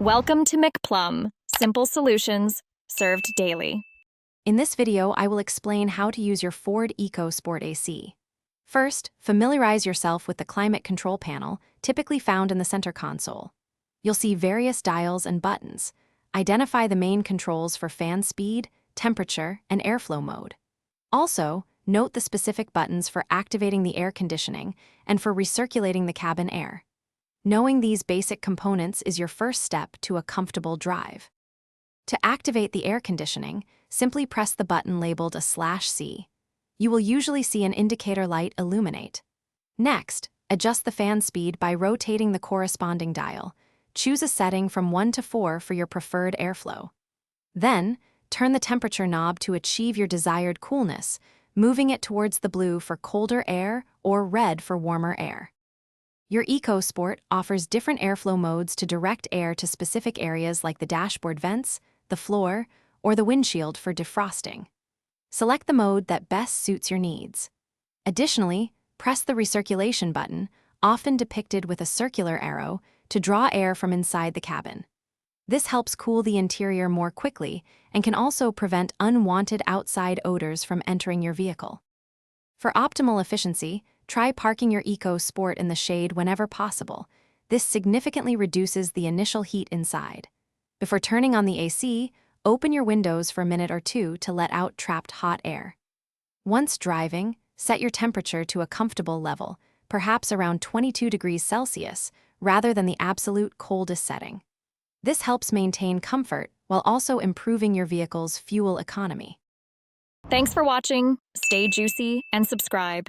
Welcome to McPlum, simple solutions served daily. In this video, I will explain how to use your Ford Ecosport AC. First, familiarize yourself with the climate control panel, typically found in the center console. You'll see various dials and buttons. Identify the main controls for fan speed, temperature, and airflow mode. Also, note the specific buttons for activating the air conditioning and for recirculating the cabin air. Knowing these basic components is your first step to a comfortable drive. To activate the air conditioning, simply press the button labeled /C. You will usually see an indicator light illuminate. Next, adjust the fan speed by rotating the corresponding dial. Choose a setting from 1 to 4 for your preferred airflow. Then, turn the temperature knob to achieve your desired coolness, moving it towards the blue for colder air or red for warmer air. Your Ecosport offers different airflow modes to direct air to specific areas like the dashboard vents, the floor, or the windshield for defrosting. Select the mode that best suits your needs. Additionally, press the recirculation button, often depicted with a circular arrow, to draw air from inside the cabin. This helps cool the interior more quickly and can also prevent unwanted outside odors from entering your vehicle. For optimal efficiency, try parking your Ecosport in the shade whenever possible. This significantly reduces the initial heat inside. Before turning on the AC, open your windows for a minute or two to let out trapped hot air. Once driving, set your temperature to a comfortable level, perhaps around 22 degrees Celsius, rather than the absolute coldest setting. This helps maintain comfort while also improving your vehicle's fuel economy. Thanks for watching. Stay juicy and subscribe.